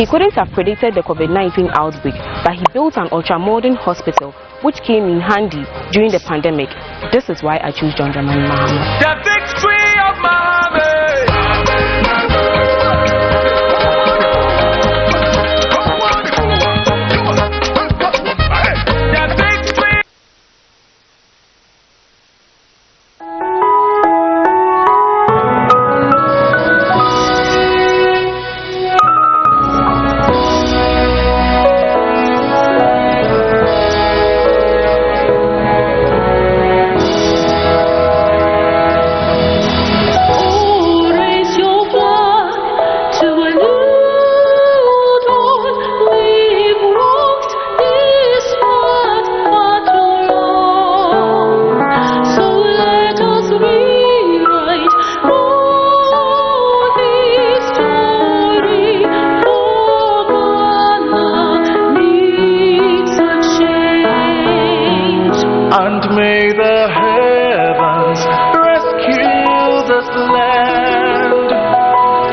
He couldn't have predicted the COVID-19 outbreak, but he built an ultra-modern hospital which came in handy during the pandemic. This is why I choose JohnMahamaLIVE. The victory of Mahama. And may the heavens rescue this land.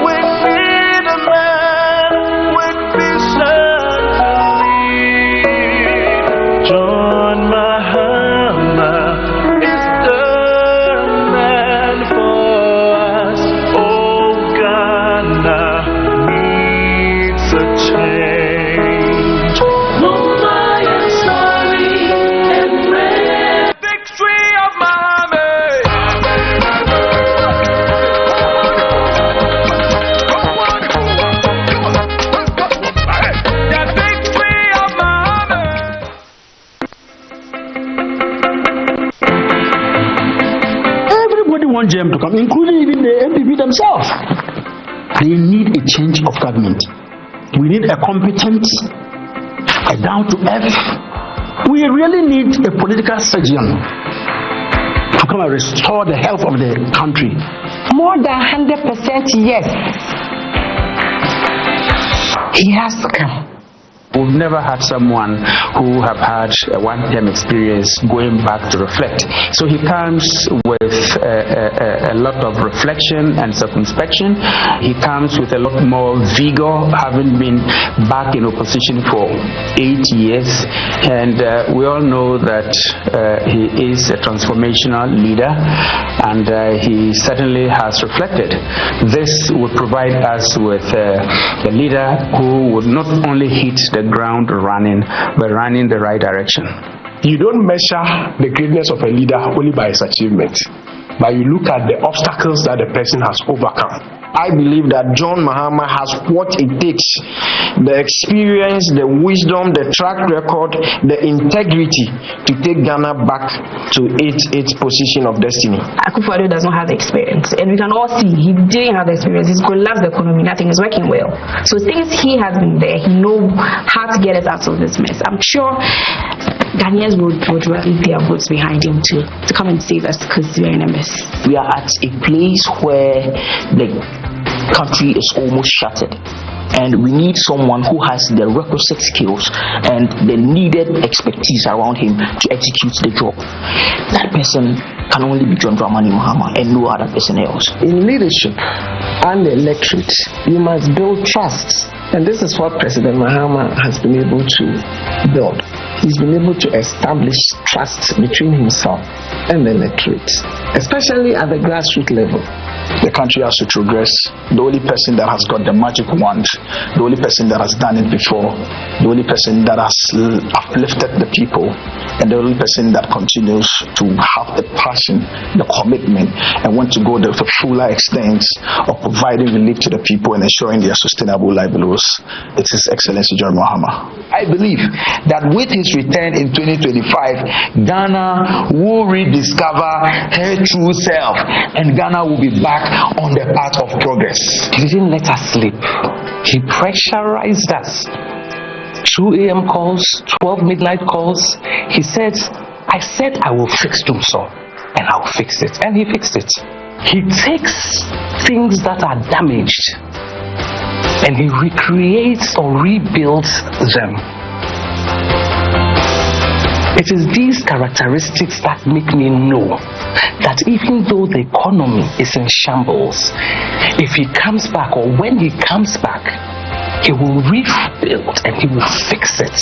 We need a man with vision to lead. John Mahama is the man for us. Oh, Ghana needs a change. No, I am sorry and want JM to come, including even the MPP themselves. They need a change of government. We need a competent, a down-to-earth. We really need a political surgeon to come and restore the health of the country. More than 100% yes. He has to come. We've never had someone who have had a one-time experience going back to reflect. So he comes with a lot of reflection and circumspection. He comes with a lot more vigor, having been back in opposition for 8 years. And we all know that he is a transformational leader, and he certainly has reflected. This would provide us with a leader who would not only hit the ground running, but running the right direction. You don't measure the greatness of a leader only by his achievement, but you look at the obstacles that the person has overcome. I believe that John Mahama has what it takes: the experience, the wisdom, the track record, the integrity to take Ghana back to its position of destiny. Akufo-Addo does not have the experience, and we can all see he didn't have the experience. He's collapsed the economy, nothing is working well. So since he has been there, he knows how to get us out of this mess. I'm sure Ghanaians would rally their votes behind him to come and save us, because we're in a mess. We are at a place where the country is almost shattered, and we need someone who has the requisite skills and the needed expertise around him to execute the job. That person can only be John Mahama and no other person else. In leadership and the electorate, you must build trust, and this is what President Mahama has been able to build. He's been able to establish trust between himself and the electorate, especially at the grassroots level. The country has to progress. The only person that has got the magic wand, the only person that has done it before, the only person that has uplifted the people, and the only person that continues to have the passion, the commitment, and want to go the fuller extent of providing relief to the people and ensuring their sustainable livelihoods. It is Excellency John Mahama. I believe that with his return in 2025, Ghana will rediscover her true self, and Ghana will be back on the path of progress. He didn't let us sleep. He pressurized us. 2 a.m. calls, 12 midnight calls. He said, I said I will fix Dumso, and I'll fix it. And he fixed it. He takes things that are damaged and he recreates or rebuilds them. It is these characteristics that make me know that even though the economy is in shambles, if he comes back, or when he comes back, He will rebuild and he will fix it.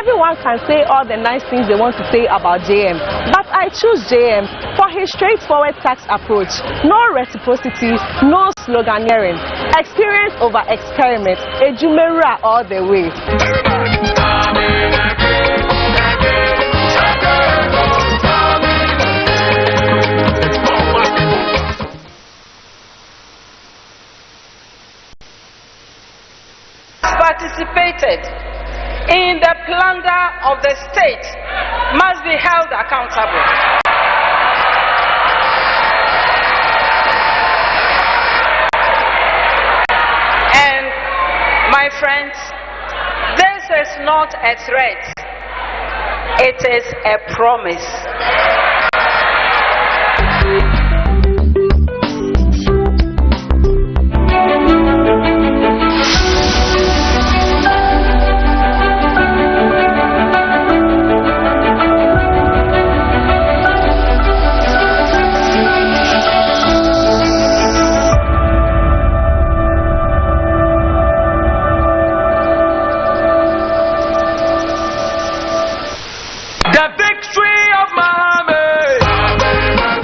Everyone can say all the nice things they want to say about JM, but I choose JM for his straightforward tax approach. No reciprocity, no sloganeering. Experience over experiment. Ejumera all the way. Participated in the plunder of the state must be held accountable. And my friends, this is not a threat, it is a promise.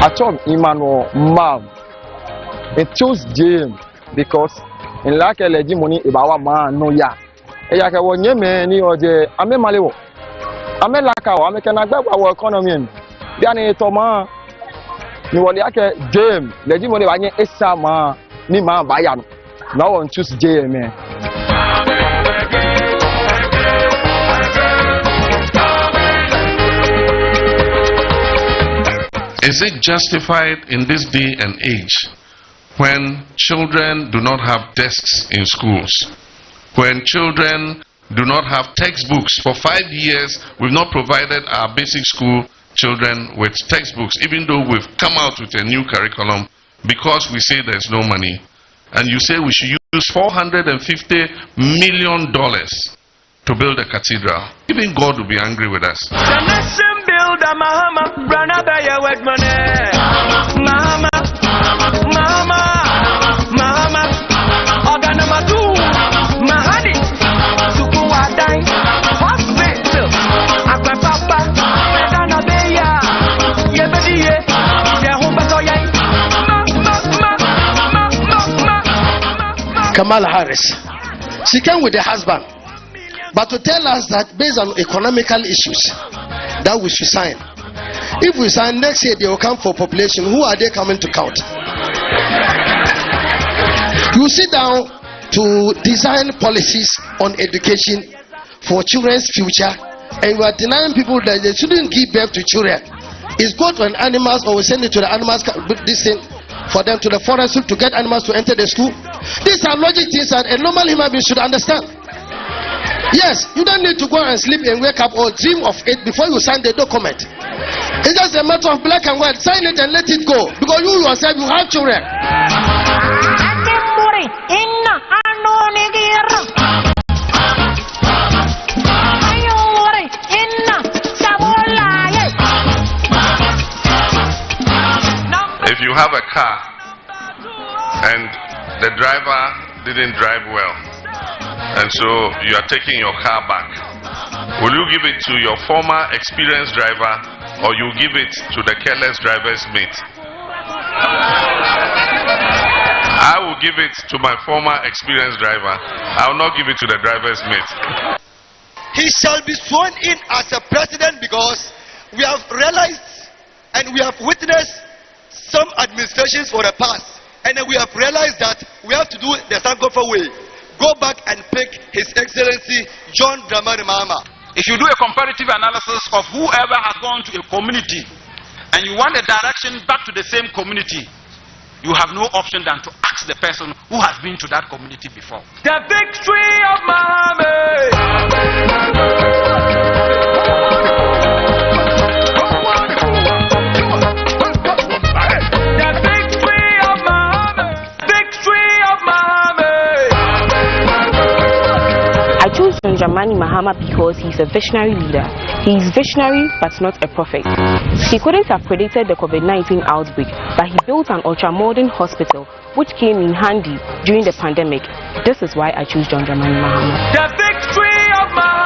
Atom Emmanuel Mam. It chose James because in like a legend money about man no ya. Eyaka wonye me ni oje ame malewo. Ame laka wa ame kana gba wa economy. Bia ni to ma ni wole ake James legend money ba nye esa ma ni ma ba ya no. Na won choose James. Is it justified in this day and age when children do not have desks in schools? When children do not have textbooks? For 5 years, we've not provided our basic school children with textbooks, even though we've come out with a new curriculum because we say there's no money. And you say we should use $450 million to build a cathedral. Even God will be angry with us. Mahama, run up your wet money. Mahama, Mahama, Mahama, Organamadu, Mahani, Sukuwadai, Hospital, Aquapapa, Medanabeya, Yebediye, Yehumbasoya, Kamala Harris. She came with her husband, but to tell us that based on economical issues, that we should sign. If we sign next year, they will come for population. Who are they coming to count? You sit down to design policies on education for children's future, and you are denying people that they shouldn't give birth to children. It's good when animals, or we send it to the animals, this thing, for them to the forest to get animals to enter the school. These are logic things that a normal human being should understand. Yes, you don't need to go and sleep and wake up or dream of it before you sign the document. It's just a matter of black and white. Sign it and let it go. Because you yourself, you have children. If you have a car and the driver didn't drive well, and so you are taking your car back, will you give it to your former experienced driver, or you give it to the careless driver's mate? I will give it to my former experienced driver. I will not give it to the driver's mate. He shall be sworn in as a president because we have realized and we have witnessed some administrations for the past, and then we have realized that we have to do the Sankofa way. Go back and pick His Excellency JohnMahamaLIVE Mahama. If you do a comparative analysis of whoever has gone to a community and you want a direction back to the same community, you have no option than to ask the person who has been to that community before. The victory of Mahama. John Dramani Mahama because he's a visionary leader. He is visionary but not a prophet. He couldn't have predicted the COVID-19 outbreak, but he built an ultra-modern hospital which came in handy during the pandemic. This is why I choose John Dramani Mahama. The victory of Mahama.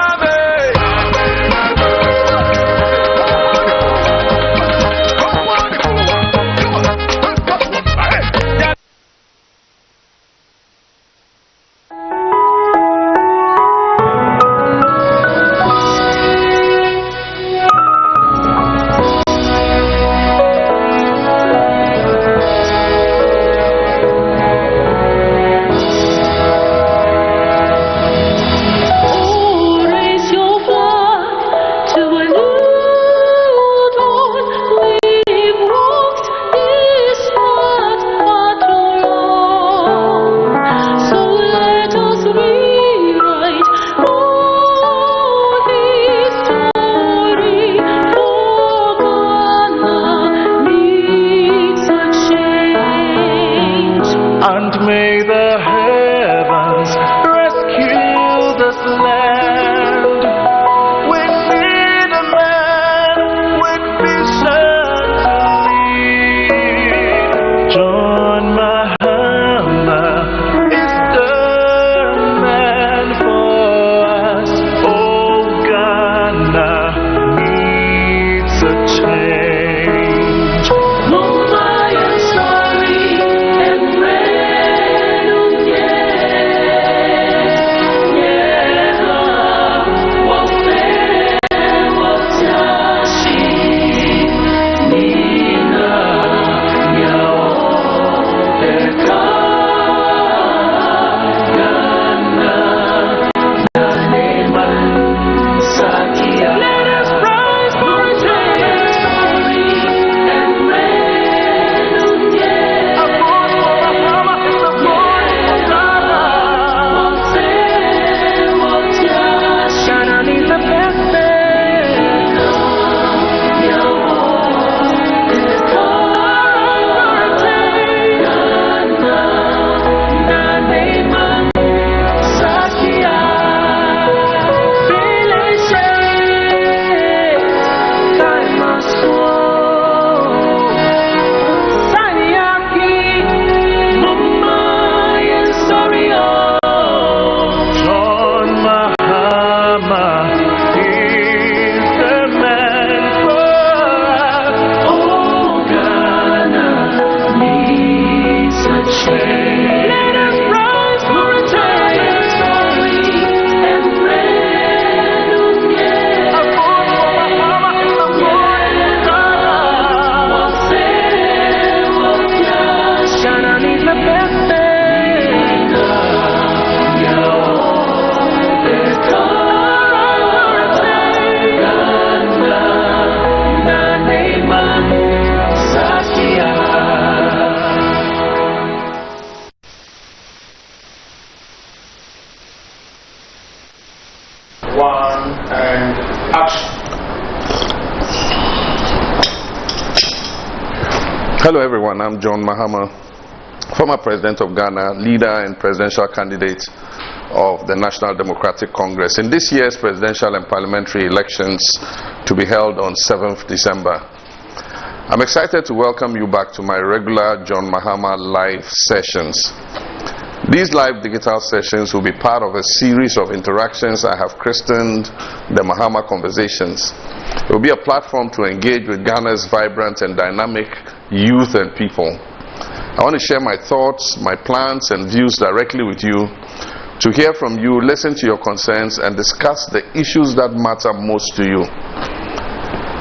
Hello everyone, I'm John Mahama, former President of Ghana, leader and presidential candidate of the National Democratic Congress in this year's presidential and parliamentary elections to be held on 7th December. I'm excited to welcome you back to my regular John Mahama Live sessions. These live digital sessions will be part of a series of interactions I have christened the Mahama Conversations. It will be a platform to engage with Ghana's vibrant and dynamic youth and people. I want to share my thoughts, my plans and views directly with you, to hear from you, listen to your concerns and discuss the issues that matter most to you.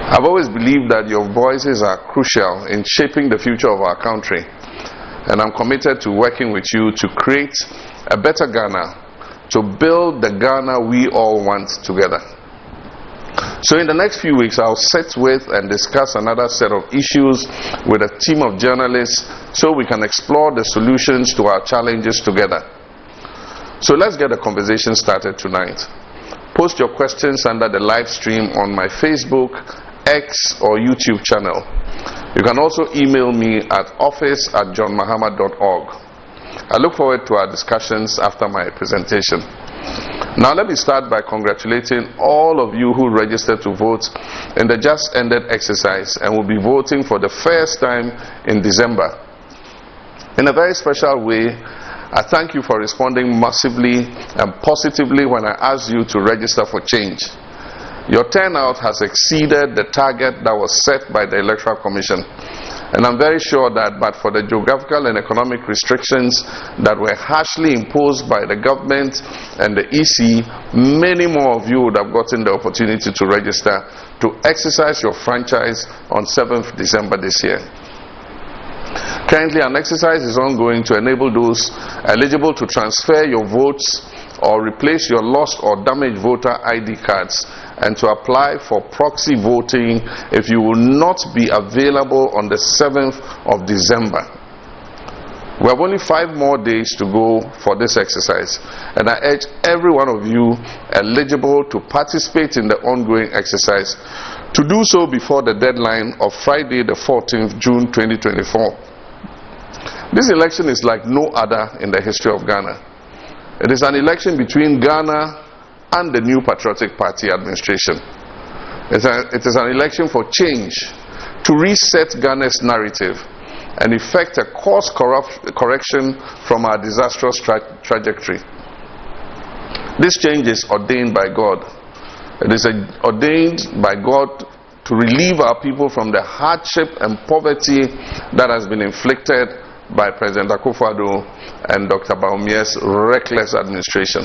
I've always believed that your voices are crucial in shaping the future of our country, and I'm committed to working with you to create a better Ghana, to build the Ghana we all want together. So in the next few weeks, I'll sit with and discuss another set of issues with a team of journalists so we can explore the solutions to our challenges together. So let's get the conversation started tonight. Post your questions under the live stream on my Facebook, X or YouTube channel. You can also email me at office@johnmahama.org. I look forward to our discussions after my presentation. Now let me start by congratulating all of you who registered to vote in the just ended exercise and will be voting for the first time in December. In a very special way, I thank you for responding massively and positively when I asked you to register for change. Your turnout has exceeded the target that was set by the Electoral Commission. And I'm very sure that but for the geographical and economic restrictions that were harshly imposed by the government and the EC, many more of you would have gotten the opportunity to register to exercise your franchise on 7th December this year. Currently, an exercise is ongoing to enable those eligible to transfer your votes or replace your lost or damaged voter ID cards and to apply for proxy voting if you will not be available on the 7th of December. We have only 5 more days to go for this exercise, and I urge every one of you eligible to participate in the ongoing exercise to do so before the deadline of Friday the 14th June 2024. This election is like no other in the history of Ghana. It is an election between Ghana and the new Patriotic Party administration. It is an election for change, to reset Ghana's narrative and effect a course correction from our disastrous trajectory. This change is ordained by God. It is ordained by God to relieve our people from the hardship and poverty that has been inflicted by President Akufo-Addo and Dr. Bawumia's reckless administration.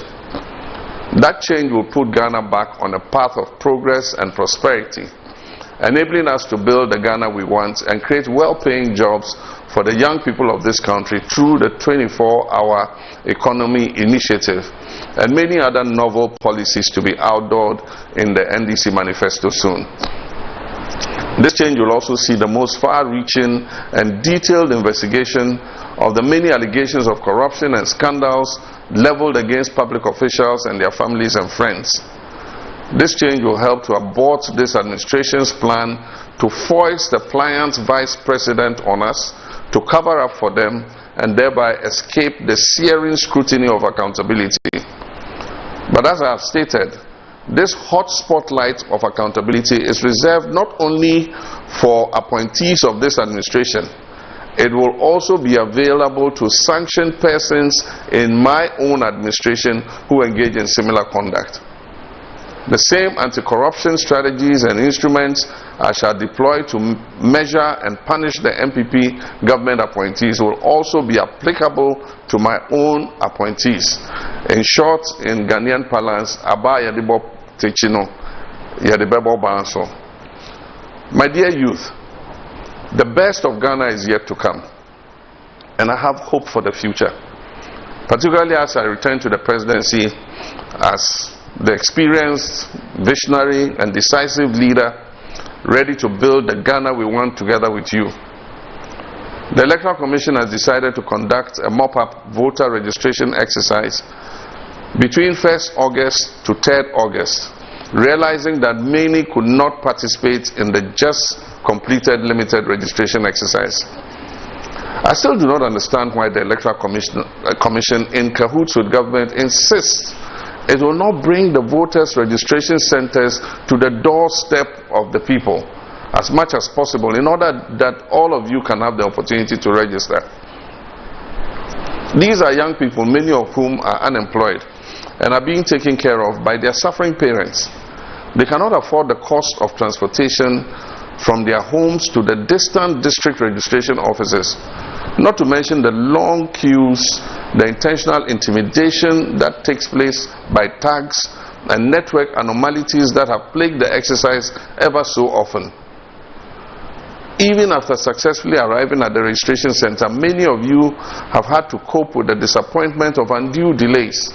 That change will put Ghana back on a path of progress and prosperity, enabling us to build the Ghana we want and create well-paying jobs for the young people of this country through the 24-hour economy initiative and many other novel policies to be outlawed in the NDC manifesto soon. This change will also see the most far-reaching and detailed investigation of the many allegations of corruption and scandals leveled against public officials and their families and friends. This change will help to abort this administration's plan to foist the pliant vice president on us, to cover up for them, and thereby escape the searing scrutiny of accountability. But as I have stated, this hot spotlight of accountability is reserved not only for appointees of this administration, it will also be available to sanctioned persons in my own administration who engage in similar conduct. The same anti-corruption strategies and instruments I shall deploy to measure and punish the MPP government appointees will also be applicable to my own appointees. In short, in Ghanaian parlance, Aba Yadebo Techino, Yadebebo Banso. My dear youth, the best of Ghana is yet to come, and I have hope for the future, particularly as I return to the presidency as the experienced, visionary, and decisive leader ready to build the Ghana we want together with you. The Electoral Commission has decided to conduct a mop-up voter registration exercise between 1st August to 3rd August, realizing that many could not participate in the just completed limited registration exercise. I still do not understand why the Electoral Commission in cahoots with government insists it will not bring the voters' registration centers to the doorstep of the people as much as possible in order that all of you can have the opportunity to register. These are young people, many of whom are unemployed and are being taken care of by their suffering parents. They cannot afford the cost of transportation from their homes to the distant district registration offices, not to mention the long queues, the intentional intimidation that takes place by tags and network anomalies that have plagued the exercise ever so often. Even after successfully arriving at the registration center, many of you have had to cope with the disappointment of undue delays.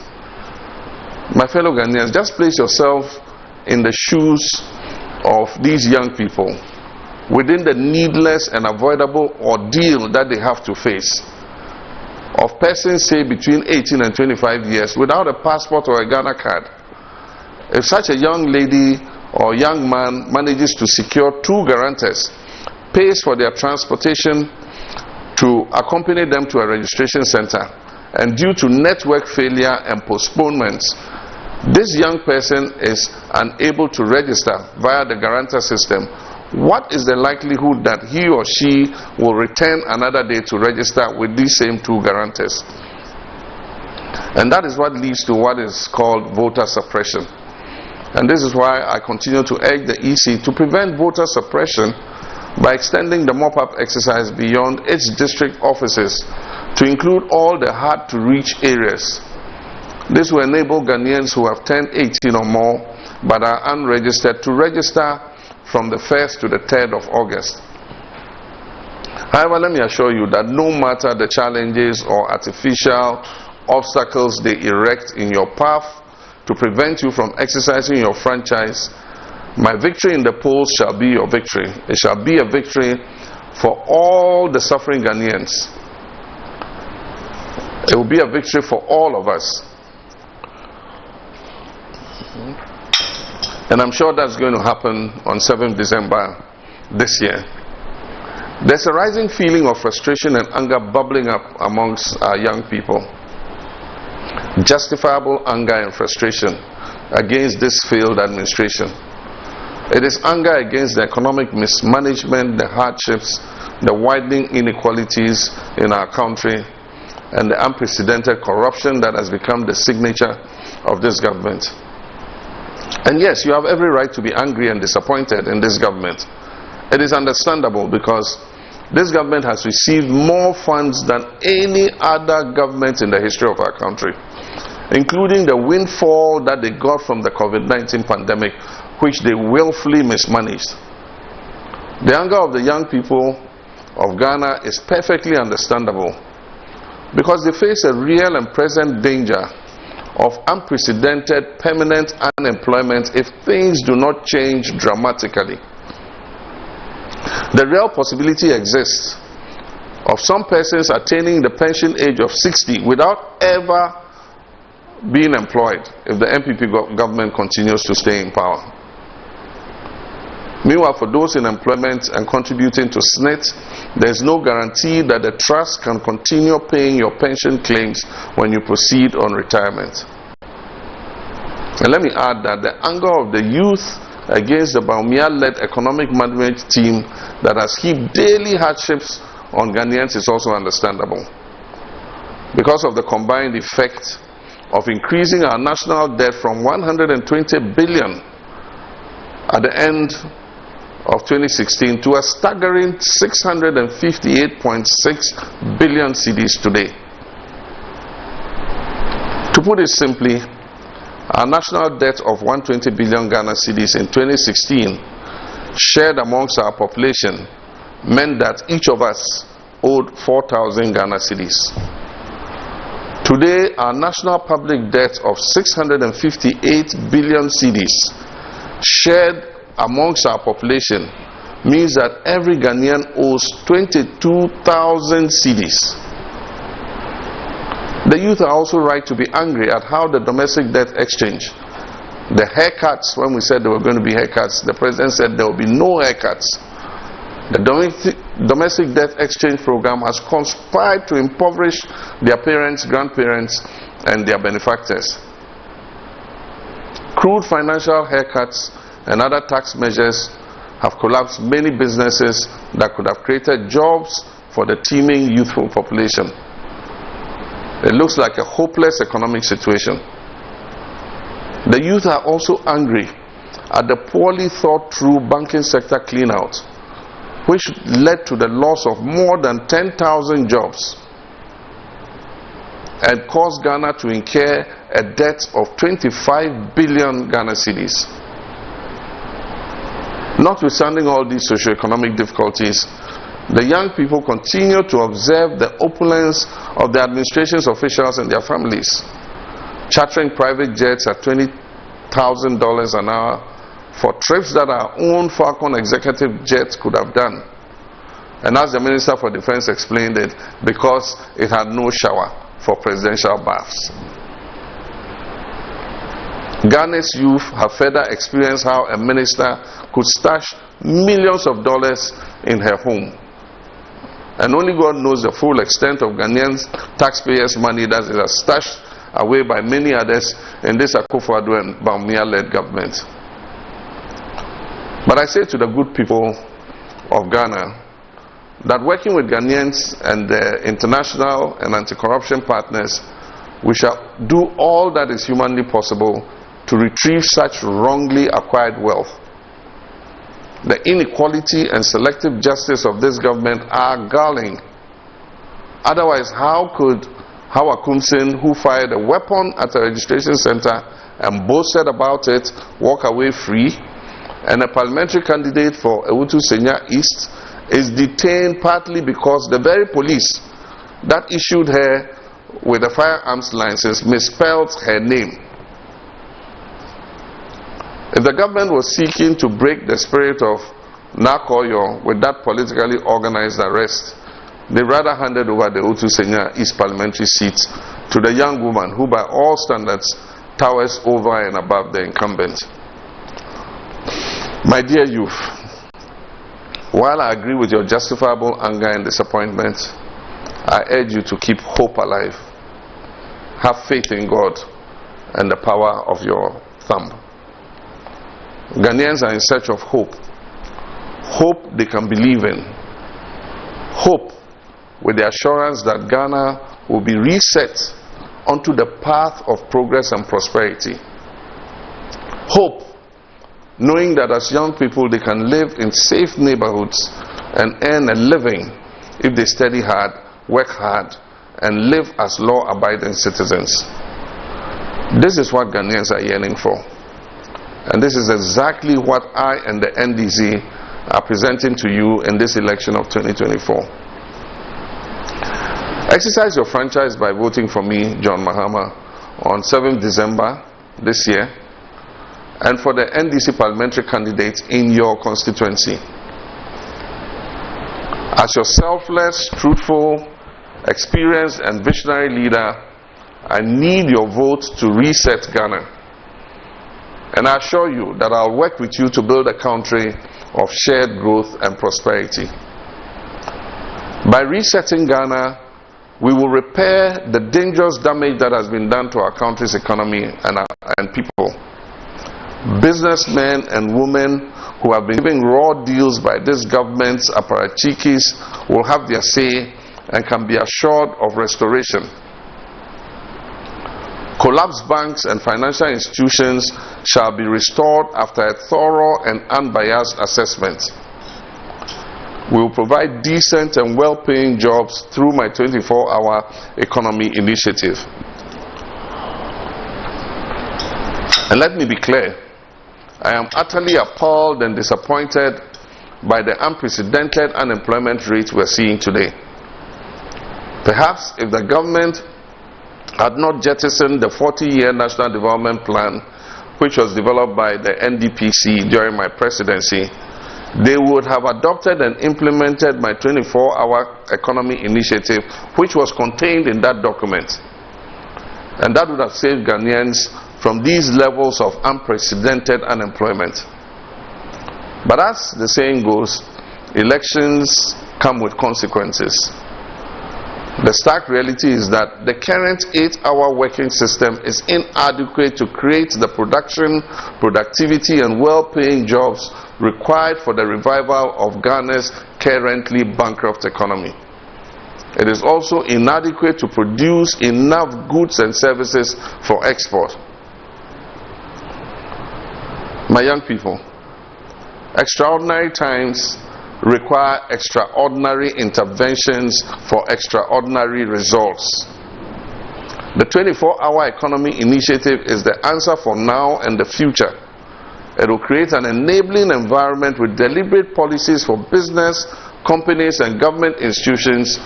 My fellow Ghanaians, just place yourself in the shoes of these young people within the needless and avoidable ordeal that they have to face of persons, say, between 18 and 25 years without a passport or a Ghana card. If such a young lady or young man manages to secure 2 guarantors, pays for their transportation to accompany them to a registration center, and due to network failure and postponements, this young person is unable to register via the guarantor system, what is the likelihood that he or she will return another day to register with these same two guarantors? And that is what leads to what is called voter suppression. And this is why I continue to urge the EC to prevent voter suppression by extending the mop-up exercise beyond its district offices to include all the hard-to-reach areas. This will enable Ghanaians who have turned 18 or more but are unregistered to register from the 1st to the 3rd of August. However, let me assure you that no matter the challenges or artificial obstacles they erect in your path to prevent you from exercising your franchise, my victory in the polls shall be your victory. It shall be a victory for all the suffering Ghanaians. It will be a victory for all of us. And I'm sure that's going to happen on 7th December this year. There's a rising feeling of frustration and anger bubbling up amongst our young people. Justifiable anger and frustration against this failed administration. It is anger against the economic mismanagement, the hardships, the widening inequalities in our country, and the unprecedented corruption that has become the signature of this government. And yes, you have every right to be angry and disappointed in this government. It is understandable because this government has received more funds than any other government in the history of our country, including the windfall that they got from the COVID-19 pandemic, which they willfully mismanaged. The anger of the young people of Ghana is perfectly understandable because they face a real and present danger of unprecedented permanent unemployment if things do not change dramatically. The real possibility exists of some persons attaining the pension age of 60 without ever being employed if the MPP government continues to stay in power. Meanwhile, for those in employment and contributing to SNIT, there is no guarantee that the trust can continue paying your pension claims when you proceed on retirement. And let me add that the anger of the youth against the Baumia-led economic management team that has heaped daily hardships on Ghanaians is also understandable, because of the combined effect of increasing our national debt from 120 billion at the end of 2016 to a staggering 658.6 billion cedis today. To put it simply, our national debt of 120 billion Ghana cedis in 2016 shared amongst our population meant that each of us owed 4,000 Ghana cedis. Today, our national public debt of 658 billion cedis shared amongst our population means that every Ghanaian owes 22,000 cedis. The youth are also right to be angry at how the domestic debt exchange, the haircuts, when we said there were going to be haircuts, the president said there will be no haircuts. The domestic debt exchange program has conspired to impoverish their parents, grandparents, and their benefactors. Crude financial haircuts and other tax measures have collapsed many businesses that could have created jobs for the teeming youthful population. It looks like a hopeless economic situation. The youth are also angry at the poorly thought through banking sector clean-out, which led to the loss of more than 10,000 jobs and caused Ghana to incur a debt of 25 billion Ghana cedis. Notwithstanding all these socio-economic difficulties, the young people continue to observe the opulence of the administration's officials and their families, chartering private jets at $20,000 an hour for trips that our own Falcon executive jet could have done. And as the Minister for Defense explained it, because it had no shower for presidential baths. Ghana's youth have further experienced how a minister could stash millions of dollars in her home. And only God knows the full extent of Ghanaian taxpayers' money that is stashed away by many others in this Akufo-Addo and Bawumia-led government. But I say to the good people of Ghana that working with Ghanaians and the international and anti-corruption partners, we shall do all that is humanly possible to retrieve such wrongly acquired wealth. The inequality and selective justice of this government are galling. Otherwise, how could Hawa Kumsin, who fired a weapon at a registration center and boasted about it, walk away free, and a parliamentary candidate for Ewutu Senya East is detained partly because the very police that issued her with a firearms license misspelled her name? If the government was seeking to break the spirit of Nakoyo with that politically organized arrest, they rather handed over the Ewutu Senya East parliamentary seat to the young woman who by all standards towers over and above the incumbent. My dear youth, while I agree with your justifiable anger and disappointment, I urge you to keep hope alive. Have faith in God and the power of your thumb. Ghanaians are in search of hope. Hope they can believe in. Hope with the assurance that Ghana will be reset onto the path of progress and prosperity. Hope knowing that as young people they can live in safe neighborhoods and earn a living if they study hard, work hard, and live as law-abiding citizens. This is what Ghanaians are yearning for. And this is exactly what I and the NDC are presenting to you in this election of 2024. Exercise your franchise by voting for me, John Mahama, on 7th December this year, and for the NDC parliamentary candidates in your constituency. As your selfless, truthful, experienced and visionary leader, I need your vote to reset Ghana. And I assure you that I'll work with you to build a country of shared growth and prosperity. By resetting Ghana, we will repair the dangerous damage that has been done to our country's economy and people. Businessmen and women who have been given raw deals by this government's apparatchiks will have their say and can be assured of restoration. Collapsed banks and financial institutions shall be restored after a thorough and unbiased assessment. We will provide decent and well-paying jobs through my 24-hour economy initiative. And let me be clear, I am utterly appalled and disappointed by the unprecedented unemployment rate we're seeing today. Perhaps if the government had not jettisoned the 40-year National Development Plan, which was developed by the NDPC during my presidency, they would have adopted and implemented my 24-hour economy initiative, which was contained in that document. And that would have saved Ghanaians from these levels of unprecedented unemployment. But as the saying goes, elections come with consequences. The stark reality is that the current 8-hour working system is inadequate to create the production, productivity, and well-paying jobs required for the revival of Ghana's currently bankrupt economy. It is also inadequate to produce enough goods and services for export. My young people, extraordinary times require extraordinary interventions for extraordinary results. The 24-hour economy initiative is the answer for now and the future. It will create an enabling environment with deliberate policies for business, companies and government institutions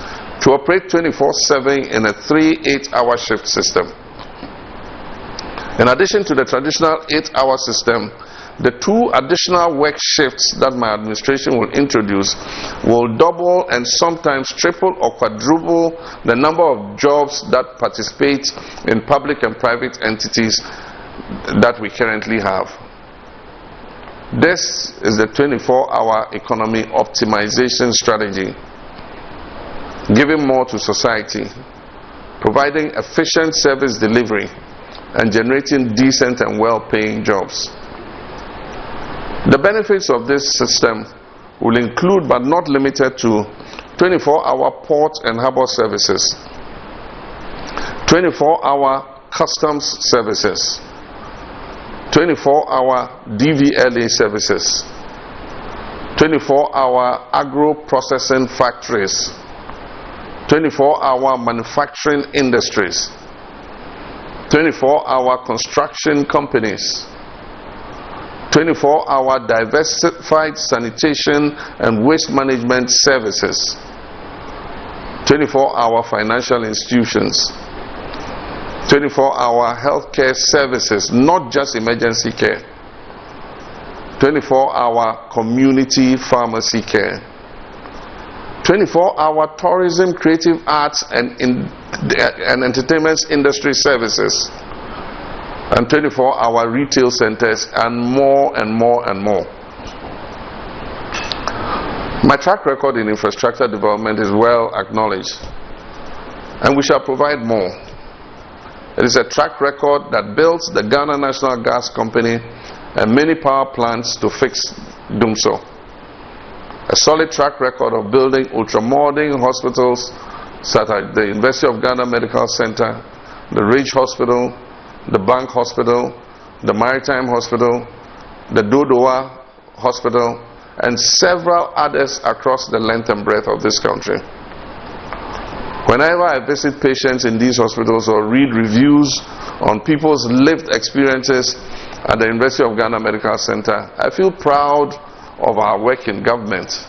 to operate 24/7 in a 3-8-hour shift system. In addition to the traditional 8-hour system, the 2 additional work shifts that my administration will introduce will double and sometimes triple or quadruple the number of jobs that participate in public and private entities that we currently have. This is the 24-hour economy optimization strategy, giving more to society, providing efficient service delivery, and generating decent and well-paying jobs. The benefits of this system will include, but not limited to, 24-hour port and harbor services, 24-hour customs services, 24-hour DVLA services, 24-hour agro-processing factories, 24-hour manufacturing industries, 24-hour construction companies, 24-hour diversified sanitation and waste management services, 24-hour financial institutions, 24-hour healthcare services, not just emergency care, 24-hour community pharmacy care, 24-hour tourism, creative arts and entertainment industry services, and 24-hour retail centers, and more and more and more. My track record in infrastructure development is well acknowledged, and we shall provide more. It is a track record that builds the Ghana National Gas Company and many power plants to fix Dumso. A solid track record of building ultramodern hospitals such as the University of Ghana Medical Center, the Ridge Hospital, the Bank Hospital, the Maritime Hospital, the Dodowa Hospital, and several others across the length and breadth of this country. Whenever I visit patients in these hospitals or read reviews on people's lived experiences at the University of Ghana Medical Center, I feel proud of our work in government,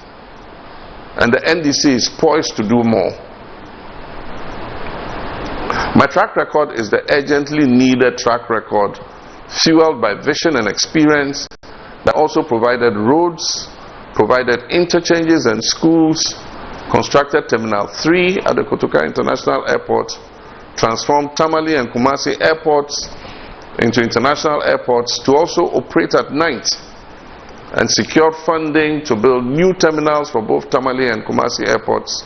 and the NDC is poised to do more. My track record is the urgently needed track record, fueled by vision and experience, that also provided roads, provided interchanges and schools, constructed Terminal 3 at the Kotoka International Airport, transformed Tamale and Kumasi airports into international airports to also operate at night, and secured funding to build new terminals for both Tamale and Kumasi airports,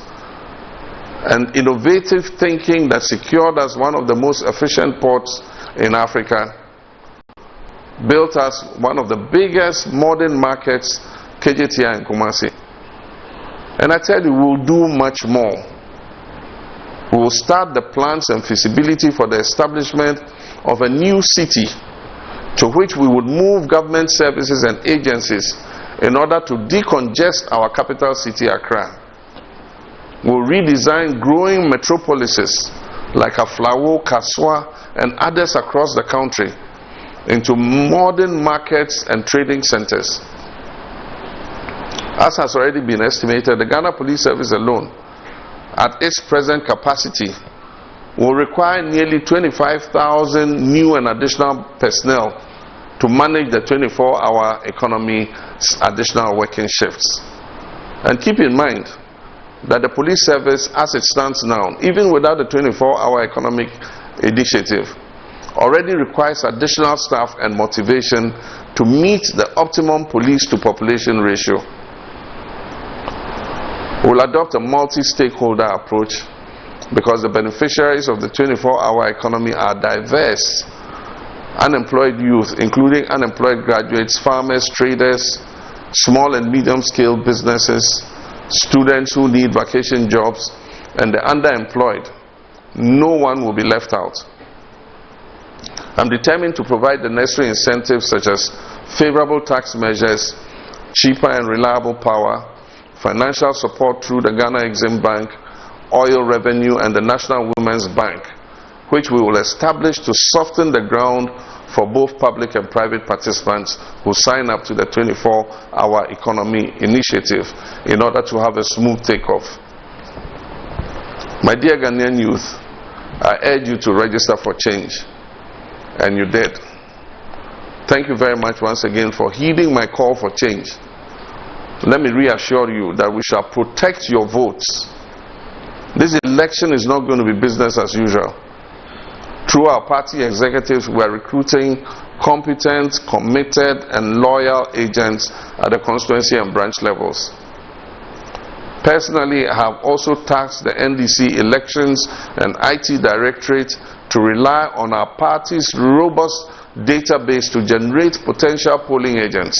and innovative thinking that secured us one of the most efficient ports in Africa, built us one of the biggest modern markets, KJTI and Kumasi. And I tell you, we'll do much more. We will start the plans and feasibility for the establishment of a new city to which we would move government services and agencies in order to decongest our capital city, Accra. We'll redesign growing metropolises like Aflawo, Kaswa, and others across the country into modern markets and trading centers. As has already been estimated, the Ghana Police Service alone, at its present capacity, will require nearly 25,000 new and additional personnel to manage the 24-hour economy, additional working shifts. And keep in mind that the police service, as it stands now, even without the 24-hour economic initiative, already requires additional staff and motivation to meet the optimum police to population ratio. We will adopt a multi-stakeholder approach because the beneficiaries of the 24-hour economy are diverse. Unemployed youth, including unemployed graduates, farmers, traders, small and medium-scale businesses, students who need vacation jobs, and the underemployed. No one will be left out. I'm determined to provide the necessary incentives such as favorable tax measures, cheaper and reliable power, financial support through the Ghana Exim Bank, oil revenue, and the National Women's Bank, which we will establish to soften the ground for both public and private participants who sign up to the 24-hour economy initiative in order to have a smooth takeoff. My dear Ghanaian youth, I urge you to register for change, and you did. Thank you very much once again for heeding my call for change. Let me reassure you that we shall protect your votes. This election is not going to be business as usual. Through our party executives, we are recruiting competent, committed, and loyal agents at the constituency and branch levels. Personally, I have also tasked the NDC Elections and IT Directorate to rely on our party's robust database to generate potential polling agents.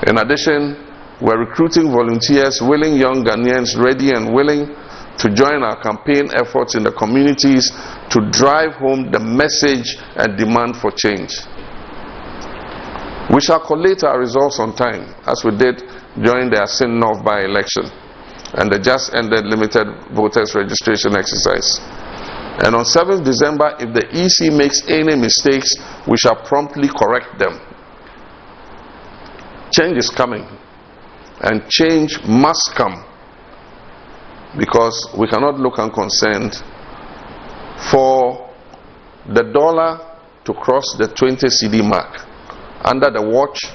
In addition, we're recruiting volunteers, willing young Ghanaians ready and willing to join our campaign efforts in the communities to drive home the message and demand for change. We shall collate our results on time, as we did during the Asin North by-election and the just ended limited voters registration exercise. And on 7th December, if the EC makes any mistakes, we shall promptly correct them. Change is coming, and change must come, because we cannot look unconcerned for the dollar to cross the 20 CD mark under the watch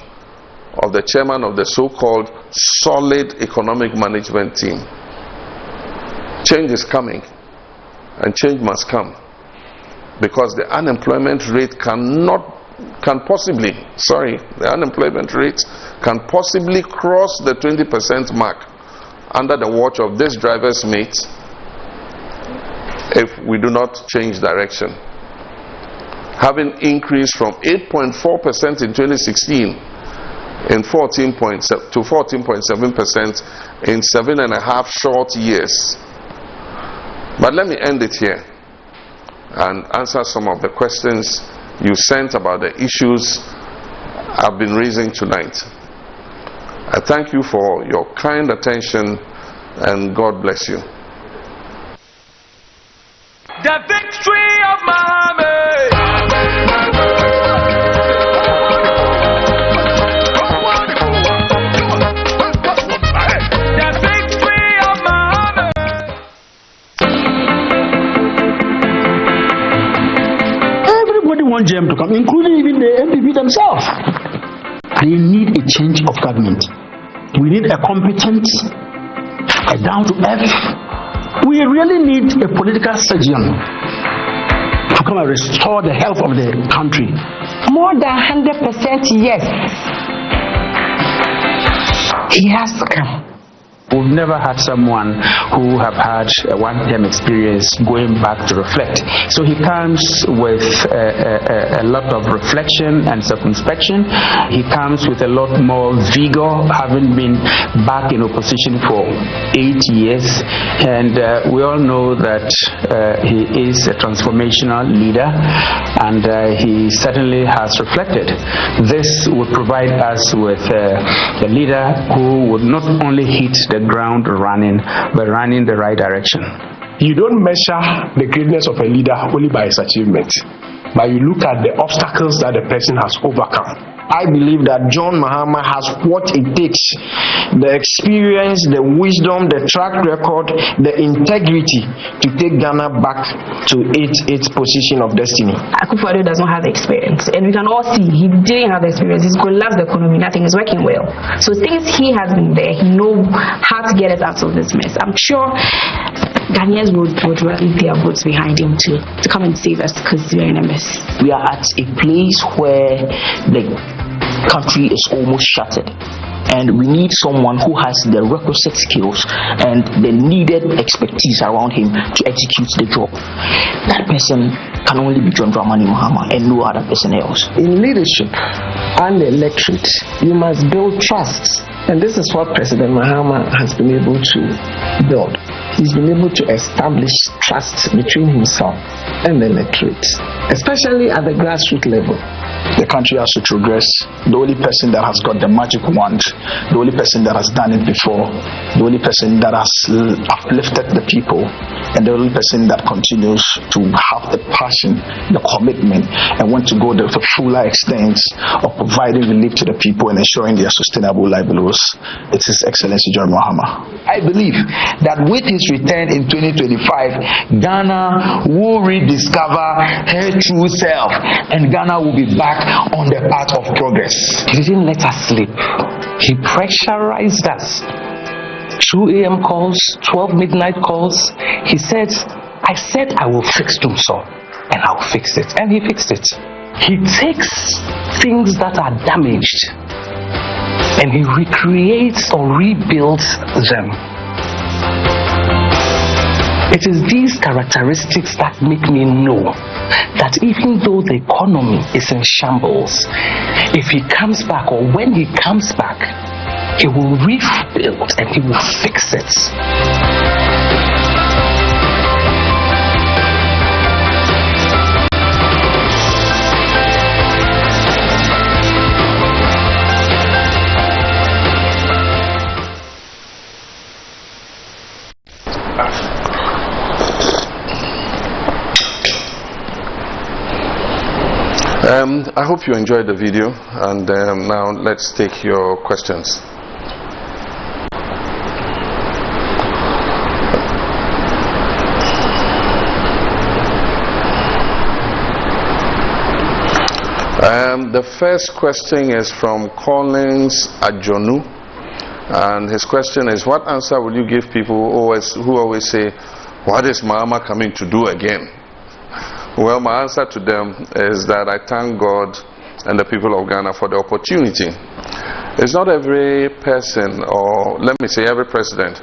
of the chairman of the so-called solid economic management team. Change is coming, and change must come, because the unemployment rate the unemployment rate can possibly cross the 20% mark under the watch of this driver's mate if we do not change direction. Having increased from 8.4% in 2016 to 14.7% in 7.5 short years. But let me end it here and answer some of the questions you sent about the issues I've been raising tonight. I thank you for your kind attention, and God bless you. The victory of Mahama. The victory of Mahama. Everybody wants JM to come, including even the MPP themselves. We need a change of government. We need a competent, a down-to-earth. We really need a political surgeon to come and restore the health of the country. More than 100% yes. He has to come. We've never had someone who have had a one-term experience going back to reflect. So he comes with a lot of reflection and circumspection. He comes with a lot more vigor, having been back in opposition for 8 years. And we all know that he is a transformational leader, and he certainly has reflected. This would provide us with a leader who would not only hit the ground running, but running the right direction. You don't measure the greatness of a leader only by his achievement, but you look at the obstacles that the person has overcome. I believe that John Mahama has what it takes: the experience, the wisdom, the track record, the integrity to take Ghana back to its position of destiny. Akufo-Addo does not have the experience, and we can all see he didn't have the experience. He's collapsed the economy, nothing is working well. So things he has been there, he knows how to get us out of this mess. I'm sure Ghanaians would rally their votes behind him to come and save us, because we're in a mess. We are at a place where the country is almost shattered, and we need someone who has the requisite skills and the needed expertise around him to execute the job. That person can only be John Mahama and no other person else. In leadership and the electorate, you must build trust. And this is what President Mahama has been able to build. He's been able to establish trust between himself and the electorate, especially at the grassroots level. The country has to progress. The only person that has got the magic wand, the only person that has done it before, the only person that has uplifted the people, and the only person that continues to have the passion, the commitment, and want to go the fuller extent of providing relief to the people and ensuring their sustainable livelihoods. It is His Excellency John Mahama. I believe that with his return in 2025, Ghana will rediscover her true self, and Ghana will be back on the path of progress. He didn't let us sleep. He pressurized us. 2 a.m. calls, 12 midnight calls. He said, I said I will fix Tumso, and I'll fix it. And he fixed it. He takes things that are damaged and he recreates or rebuilds them. It is these characteristics that make me know that even though the economy is in shambles, if he comes back, or when he comes back, he will rebuild and he will fix it. I hope you enjoyed the video, and now let's take your questions. The first question is from Collins Ajonu, and his question is, what answer will you give people who always say, what is Mahama coming to do again? Well, my answer to them is that I thank God and the people of Ghana for the opportunity. It's not every person, or let me say every president,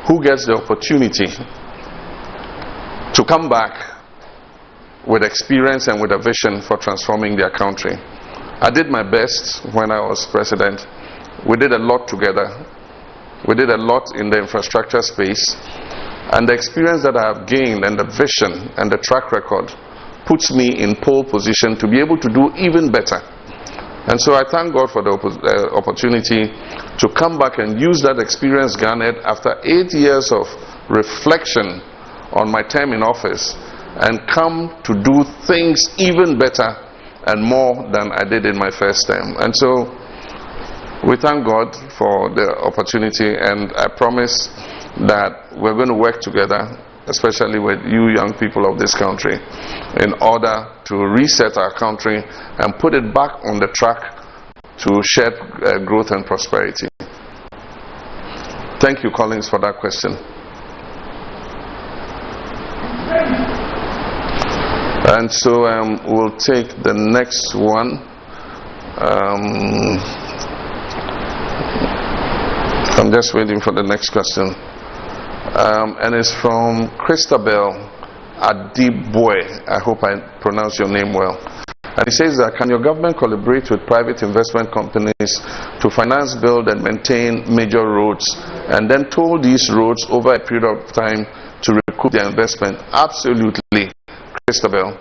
who gets the opportunity to come back with experience and with a vision for transforming their country. I did my best when I was president. We did a lot together. We did a lot in the infrastructure space. And the experience that I have gained, and the vision and the track record, puts me in pole position to be able to do even better. And so I thank God for the opportunity to come back and use that experience garnered after 8 years of reflection on my time in office, and come to do things even better and more than I did in my first term. And so we thank God for the opportunity, and I promise that we're going to work together, especially with you young people of this country, in order to reset our country and put it back on the track to shared growth and prosperity. Thank you, Collins, for that question. And so we'll take the next one. I'm just waiting for the next question. And it's from Christabel Adiboy. I hope I pronounced your name well. And he says that, can your government collaborate with private investment companies to finance, build and maintain major roads, and then toll these roads over a period of time to recoup their investment? Absolutely, Christabel.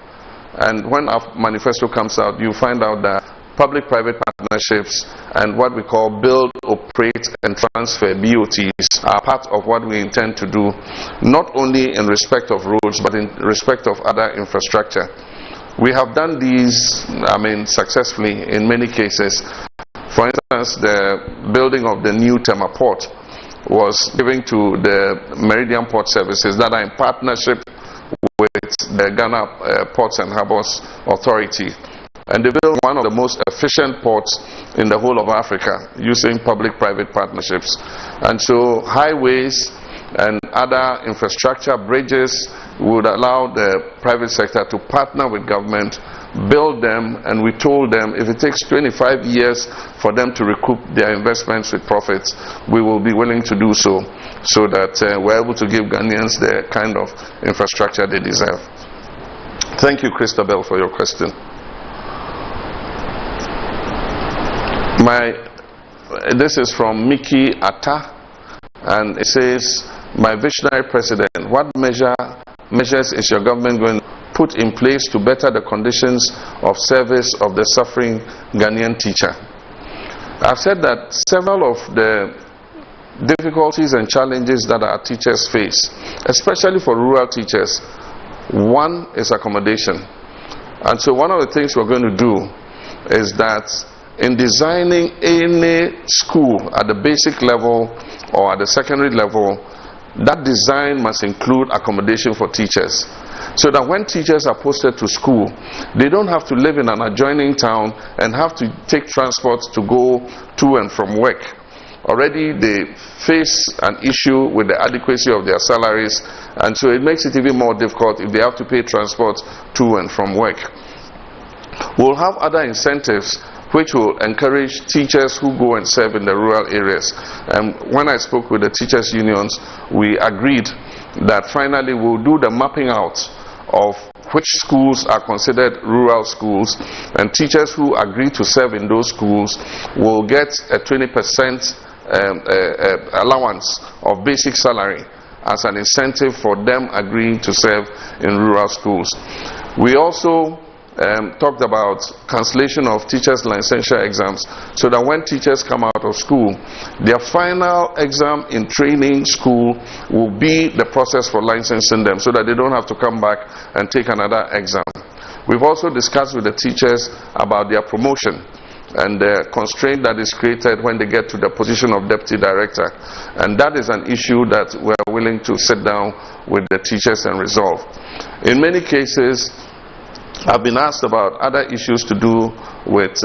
And when our manifesto comes out, you find out that public-private partnerships and what we call build, operate and transfer, BOTs, are part of what we intend to do, not only in respect of roads but in respect of other infrastructure. We have done these, successfully in many cases. For instance, the building of the new Tema Port was given to the Meridian Port Services that are in partnership with the Ghana Ports and Harbours Authority. And they built one of the most efficient ports in the whole of Africa using public-private partnerships. And so highways and other infrastructure, bridges, would allow the private sector to partner with government, build them, and we told them if it takes 25 years for them to recoup their investments with profits, we will be willing to do so, so that we're able to give Ghanaians the kind of infrastructure they deserve. Thank you, Christabel, for your question. This is from Mickey Atta, and it says, my visionary president, what measures is your government going to put in place to better the conditions of service of the suffering Ghanaian teacher? I've said that several of the difficulties and challenges that our teachers face, especially for rural teachers, one is accommodation. And so one of the things we're going to do is that in designing any school at the basic level or at the secondary level, that design must include accommodation for teachers, so that when teachers are posted to school, they don't have to live in an adjoining town and have to take transport to go to and from work. Already they face an issue with the adequacy of their salaries, and so it makes it even more difficult if they have to pay transport to and from work. We'll have other incentives which will encourage teachers who go and serve in the rural areas. And when I spoke with the teachers' unions, we agreed that finally we'll do the mapping out of which schools are considered rural schools, and teachers who agree to serve in those schools will get a 20% allowance of basic salary as an incentive for them agreeing to serve in rural schools. We also talked about cancellation of teachers' licensure exams, so that when teachers come out of school, their final exam in training school will be the process for licensing them, so that they don't have to come back and take another exam. We've also discussed with the teachers about their promotion and the constraint that is created when they get to the position of deputy director, and that is an issue that we're willing to sit down with the teachers and resolve. In many cases, I've been asked about other issues to do with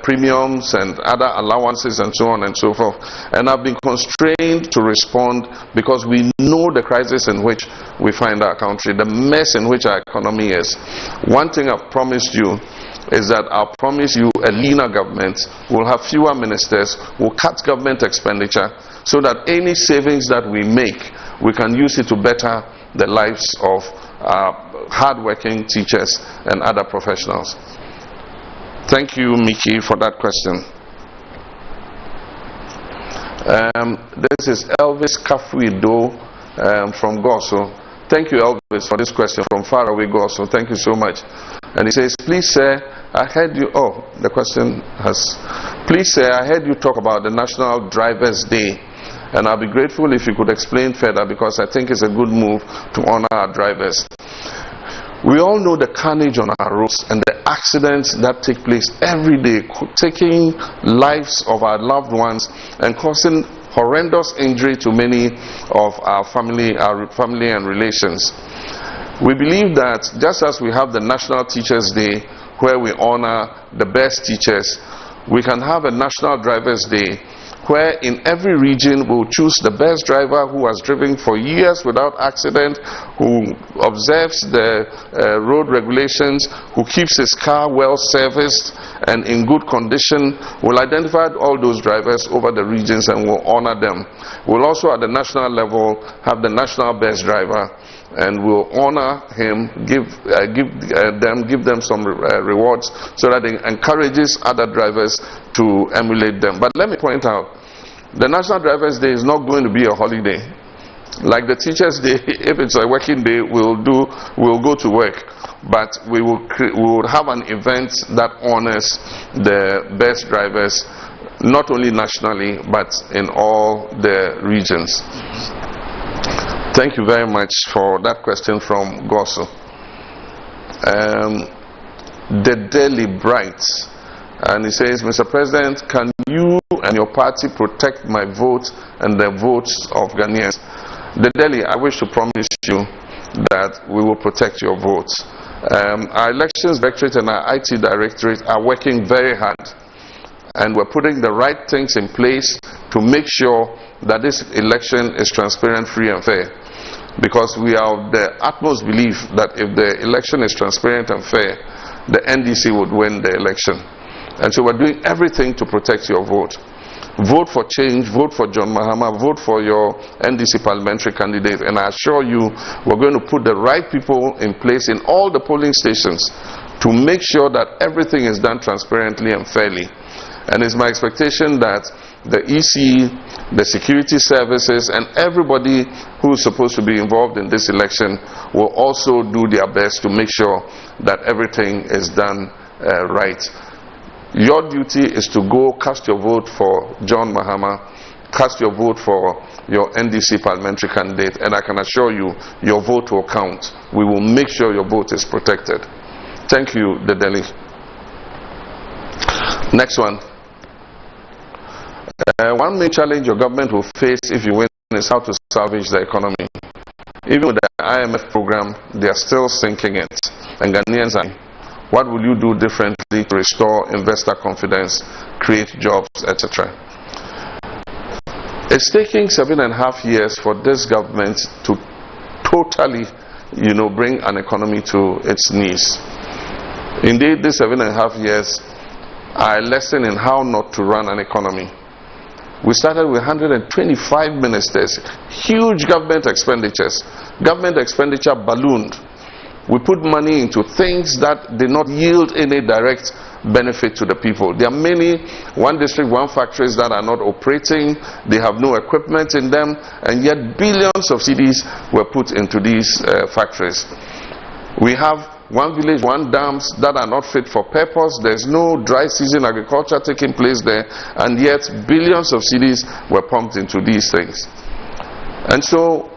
premiums and other allowances and so on and so forth, and I've been constrained to respond because we know the crisis in which we find our country, the mess in which our economy is. One thing I've promised you is that I'll promise you a leaner government, will have fewer ministers, will cut government expenditure, so that any savings that we make, we can use it to better the lives of hard-working teachers and other professionals. Thank you, Mickey, for that question. This is Elvis Kafuido from Goso. Thank you, Elvis, for this question from far away Goso. Thank you so much. And he says, please, sir, I heard you, the question has, please, sir, I heard you talk about the National Drivers' Day, and I'll be grateful if you could explain further, because I think it's a good move to honor our drivers. We all know the carnage on our roads and the accidents that take place every day, taking lives of our loved ones and causing horrendous injury to many of our family and relations. We believe that just as we have the National Teachers' Day, where we honor the best teachers, we can have a National Drivers' Day, where in every region we'll choose the best driver who has driven for years without accident, who observes the road regulations, who keeps his car well serviced and in good condition. We'll identify all those drivers over the regions and we'll honor them. We'll also at the national level have the national best driver, and we'll honor him, give them some rewards, so that it encourages other drivers to emulate them. But let me point out, the National Drivers' Day is not going to be a holiday. Like the Teachers' Day, if it's a working day, we'll go to work. But we will have an event that honors the best drivers, not only nationally, but in all the regions. Thank you very much for that question from Goso. The Daily Bright, and he says, Mr. President, can you and your party protect my vote and the votes of Ghanaians? The Daily, I wish to promise you that we will protect your votes. Our Elections Directorate and our IT Directorate are working very hard, and we're putting the right things in place to make sure that this election is transparent, free and fair. Because we are of the utmost belief that if the election is transparent and fair, the NDC would win the election. And so we're doing everything to protect your vote. Vote for change, vote for John Mahama, vote for your NDC parliamentary candidate, and I assure you we're going to put the right people in place in all the polling stations to make sure that everything is done transparently and fairly. And it's my expectation that the EC, the security services, and everybody who is supposed to be involved in this election will also do their best to make sure that everything is done right. Your duty is to go cast your vote for John Mahama, cast your vote for your NDC parliamentary candidate, and I can assure you your vote will count. We will make sure your vote is protected. Thank you, the Delhi. Next one. One main challenge your government will face if you win is how to salvage the economy. Even with the IMF program, they are still sinking it. And Ghanaians are. What will you do differently to restore investor confidence, create jobs, etc.? It's taking 7.5 years for this government to totally, bring an economy to its knees. Indeed, this 7.5 years are a lesson in how not to run an economy. We started with 125 ministers, huge government expenditures. Government expenditure ballooned. We put money into things that did not yield any direct benefit to the people. There are many one district, one factories that are not operating. They have no equipment in them, and yet billions of cedis were put into these factories. We have one village, one dams that are not fit for purpose. There's no dry season agriculture taking place there, and yet billions of cedis were pumped into these things. And so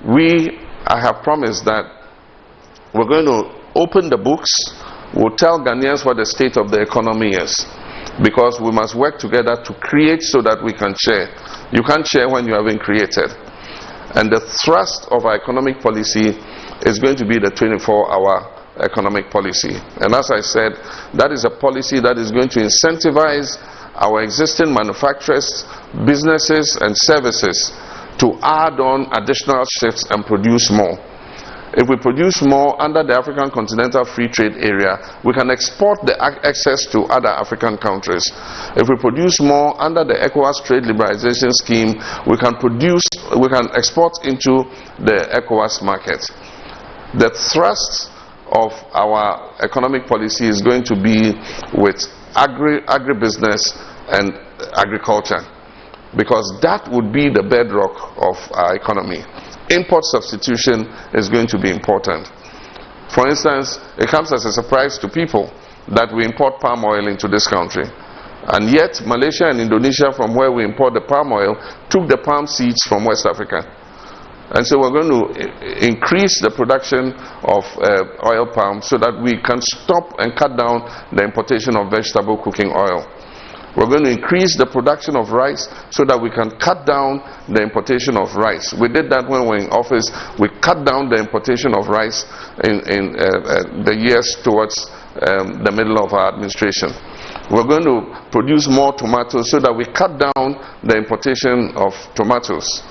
I have promised that we're going to open the books. We'll tell Ghanaians what the state of the economy is, because we must work together to create so that we can share. You can't share when you haven't created. And the thrust of our economic policy is going to be the 24-hour economic policy. And as I said, that is a policy that is going to incentivize our existing manufacturers, businesses and services to add on additional shifts and produce more. If we produce more under the African Continental Free Trade Area, we can export the excess to other African countries. If we produce more under the ECOWAS Trade Liberalization Scheme, we can export into the ECOWAS market. The thrust of our economic policy is going to be with agribusiness and agriculture, because that would be the bedrock of our economy. Import substitution is going to be important. For instance, it comes as a surprise to people that we import palm oil into this country, and yet Malaysia and Indonesia, from where we import the palm oil, took the palm seeds from West Africa. And so we're going to increase the production of oil palm so that we can stop and cut down the importation of vegetable cooking oil. We're going to increase the production of rice so that we can cut down the importation of rice. We did that when we were in office. We cut down the importation of rice in the years towards the middle of our administration. We're going to produce more tomatoes so that we cut down the importation of tomatoes.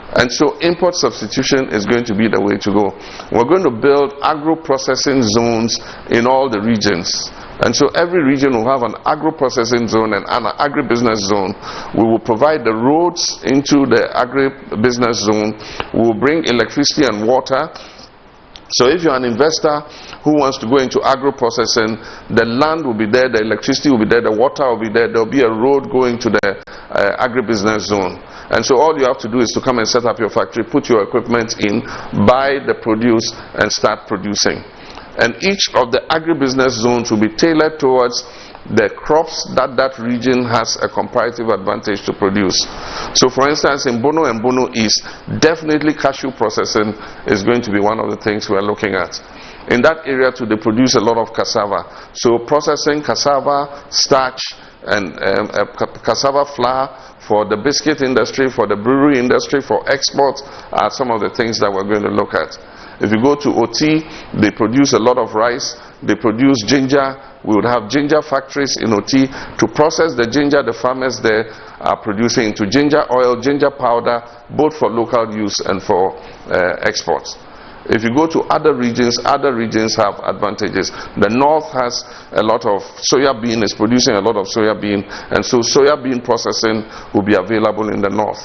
And so import substitution is going to be the way to go. We're going to build agro-processing zones in all the regions. And so every region will have an agro-processing zone and an agribusiness zone. We will provide the roads into the agribusiness zone. We will bring electricity and water. So if you're an investor who wants to go into agro-processing, the land will be there, the electricity will be there, the water will be there, there will be a road going to the agribusiness zone. And so all you have to do is to come and set up your factory, put your equipment in, buy the produce and start producing. And each of the agribusiness zones will be tailored towards the crops that that region has a comparative advantage to produce. So for instance, in Bono and Bono East, definitely cashew processing is going to be one of the things we are looking at. In that area too, they produce a lot of cassava. So processing cassava, starch and cassava flour for the biscuit industry, for the brewery industry, for exports are some of the things that we're going to look at. If you go to OT, they produce a lot of rice, they produce ginger. We would have ginger factories in OT to process the ginger the farmers there are producing into ginger oil, ginger powder, both for local use and for exports. If you go to other regions have advantages. The north has a lot of soya bean, is producing a lot of soya bean, and so soya bean processing will be available in the north.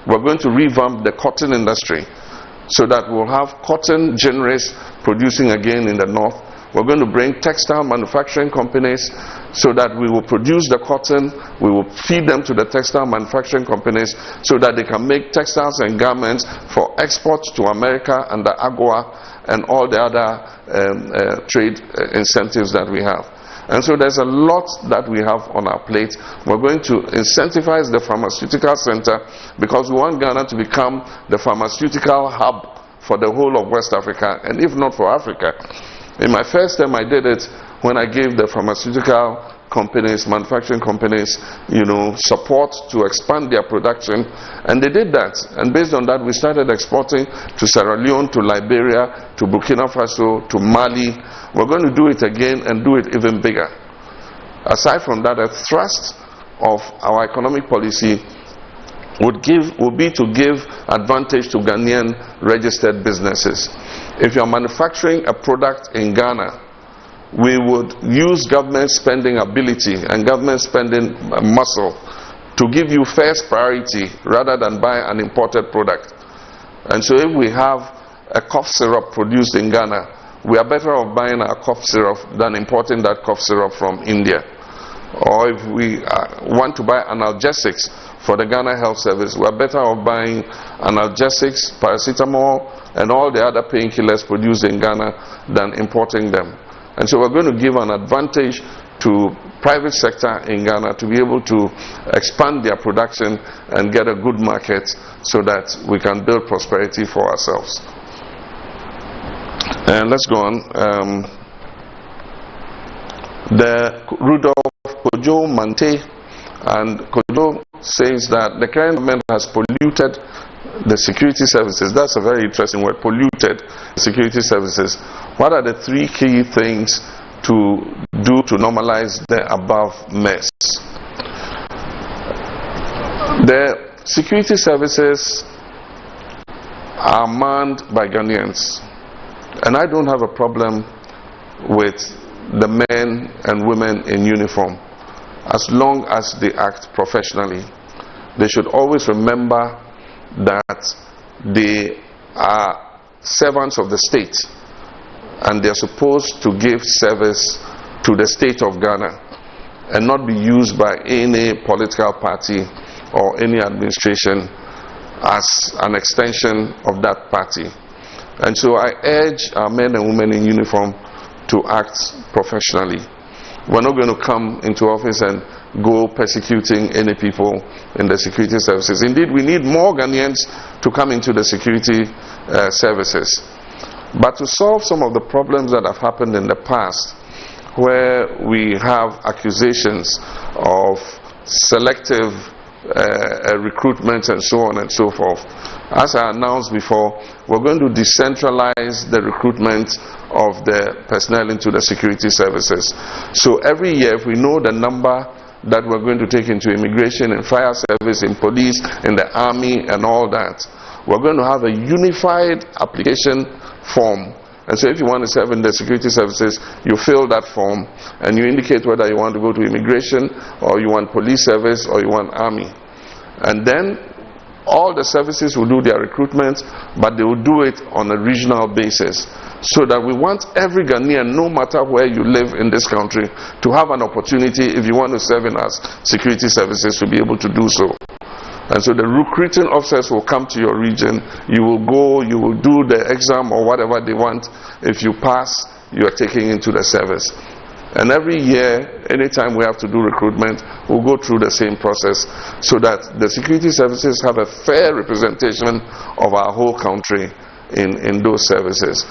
We're going to revamp the cotton industry so that we'll have cotton generous producing again in the north. We're going to bring textile manufacturing companies so that we will produce the cotton, we will feed them to the textile manufacturing companies so that they can make textiles and garments for export to America and the AGOA and all the other trade incentives that we have. And so there's a lot that we have on our plate. We're going to incentivize the pharmaceutical center because we want Ghana to become the pharmaceutical hub for the whole of West Africa, and if not for Africa. In my first term, I did it when I gave the pharmaceutical companies, manufacturing companies, support to expand their production, and they did that. And based on that, we started exporting to Sierra Leone, to Liberia, to Burkina Faso, to Mali. We're going to do it again and do it even bigger. Aside from that, a thrust of our economic policy would be to give advantage to Ghanaian registered businesses. If you're manufacturing a product in Ghana we would use government spending ability and government spending muscle to give you first priority rather than buy an imported product. And so if we have a cough syrup produced in Ghana, we are better off buying our cough syrup than importing that cough syrup from India. Or if we want to buy analgesics for the Ghana Health Service, we are better off buying analgesics, paracetamol, and all the other painkillers produced in Ghana than importing them. And so we're going to give an advantage to private sector in Ghana to be able to expand their production and get a good market so that we can build prosperity for ourselves. And let's go on. The Rudolph Kojo Mante, and Kojo says that the current government has polluted the security services. That's a very interesting word, polluted security services. What are the three key things to do to normalize the above mess? The security services are manned by Ghanaians, and I don't have a problem with the men and women in uniform as long as they act professionally. They should always remember that they are servants of the state and they are supposed to give service to the state of Ghana and not be used by any political party or any administration as an extension of that party. And so I urge our men and women in uniform to act professionally. We're not going to come into office and go persecuting any people in the security services. Indeed, we need more Ghanaians to come into the security services. But to solve some of the problems that have happened in the past, where we have accusations of selective recruitment and so on and so forth, as I announced before, we're going to decentralize the recruitment of the personnel into the security services. So every year, if we know the number that we're going to take into immigration and fire service, in police, in the army and all that, we're going to have a unified application form. And so if you want to serve in the security services, you fill that form and you indicate whether you want to go to immigration or you want police service or you want army. And then all the services will do their recruitment, but they will do it on a regional basis, so that we want every Ghanaian, no matter where you live in this country, to have an opportunity, if you want to serve in our security services, to be able to do so. And so the recruiting officers will come to your region, you will go, you will do the exam or whatever they want. If you pass, you are taken into the service. And every year, anytime we have to do recruitment, we'll go through the same process so that the security services have a fair representation of our whole country in those services.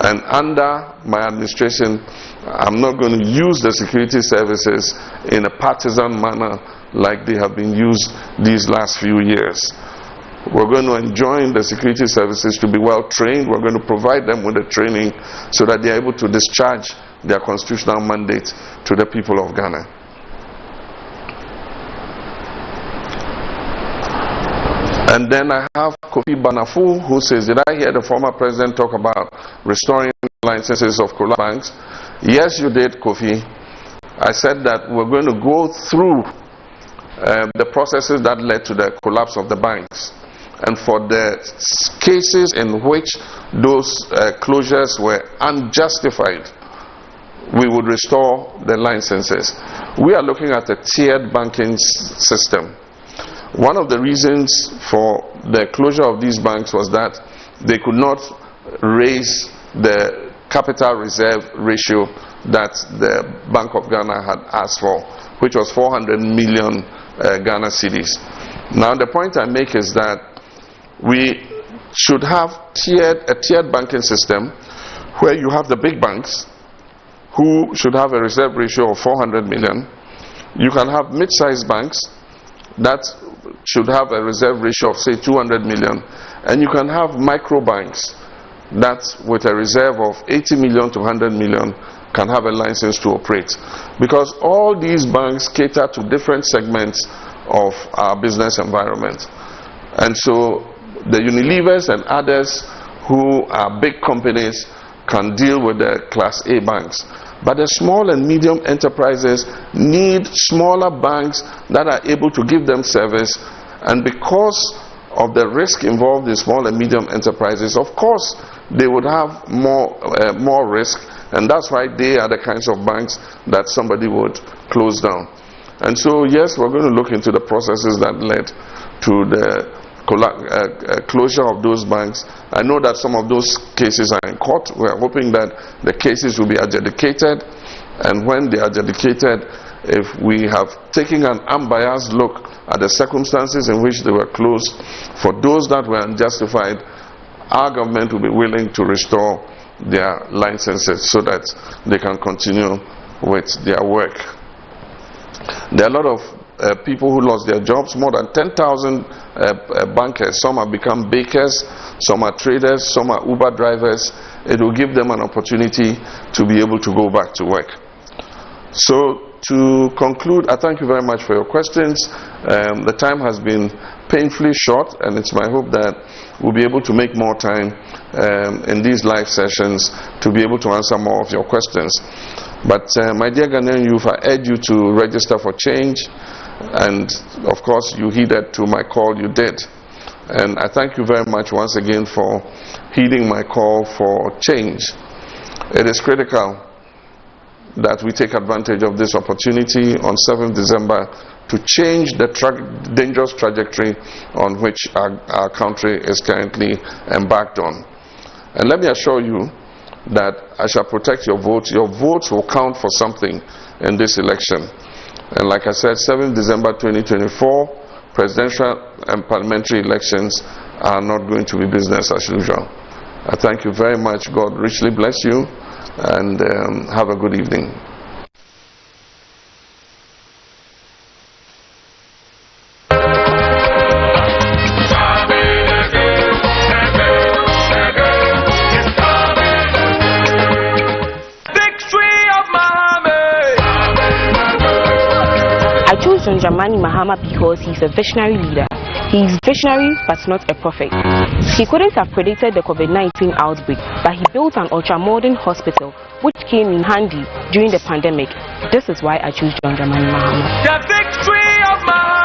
And under my administration, I'm not going to use the security services in a partisan manner like they have been used these last few years. We're going to enjoin the security services to be well trained. We're going to provide them with the training so that they are able to discharge their constitutional mandate to the people of Ghana. And then I have Kofi Banafu, who says, did I hear the former president talk about restoring licenses of collapsed banks? Yes, you did, Kofi. I said that we're going to go through the processes that led to the collapse of the banks. And for the cases in which those closures were unjustified, we would restore the licenses. We are looking at a tiered banking system. One of the reasons for the closure of these banks was that they could not raise the capital reserve ratio that the Bank of Ghana had asked for, which was 400 million Ghana cedis. Now the point I make is that we should have a tiered banking system where you have the big banks who should have a reserve ratio of 400 million. You can have mid-sized banks that should have a reserve ratio of say 200 million, and you can have micro banks that with a reserve of 80 million to 100 million can have a license to operate, because all these banks cater to different segments of our business environment. And so the Unilevers and others who are big companies can deal with the Class A banks. But the small and medium enterprises need smaller banks that are able to give them service. And because of the risk involved in small and medium enterprises, of course, they would have more risk. And that's why they are the kinds of banks that somebody would close down. And so, yes, we're going to look into the processes that led to the closure of those banks. I know that some of those cases are in court. We are hoping that the cases will be adjudicated. And when they are adjudicated, if we have taken an unbiased look at the circumstances in which they were closed, for those that were unjustified, our government will be willing to restore their licenses so that they can continue with their work. There are a lot of people who lost their jobs, more than 10,000 bankers. Some have become bakers, some are traders, some are Uber drivers. It will give them an opportunity to be able to go back to work. So to conclude, I thank you very much for your questions. The time has been painfully short, and it's my hope that we'll be able to make more time in these live sessions to be able to answer more of your questions. But my dear Ghanaian youth, I urge you to register for change, and of course you heeded to my call, you did. And I thank you very much once again for heeding my call for change. It is critical that we take advantage of this opportunity on 7th December to change the dangerous trajectory on which our country is currently embarked on. And let me assure you that I shall protect your votes. Your votes will count for something in this election. And like I said, 7th December 2024, presidential and parliamentary elections are not going to be business as usual. I thank you very much. God richly bless you, and have a good evening. Mahama because he's a visionary leader. He is visionary but not a prophet. He couldn't have predicted the COVID-19 outbreak, but he built an ultra-modern hospital which came in handy during the pandemic. This is why I choose John Dramani Mahama. The victory of Mahama.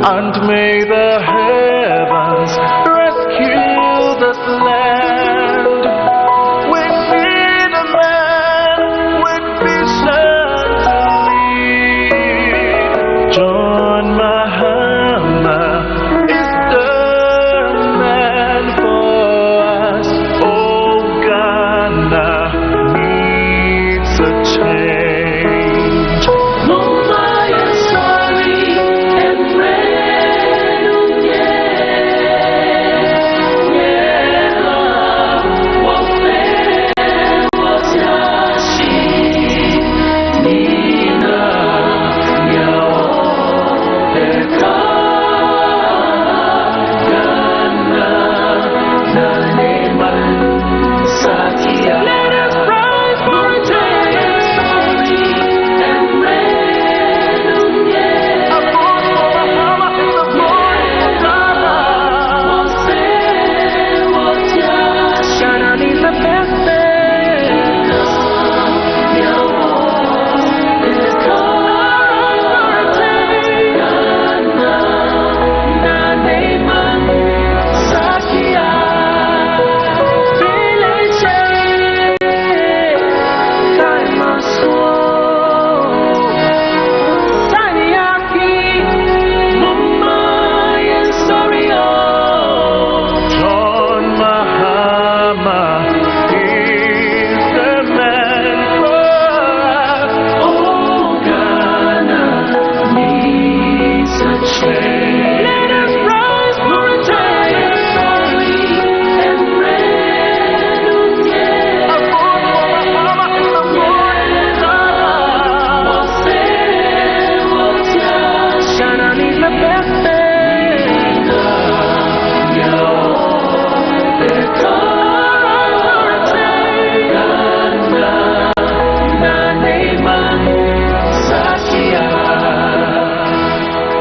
And may the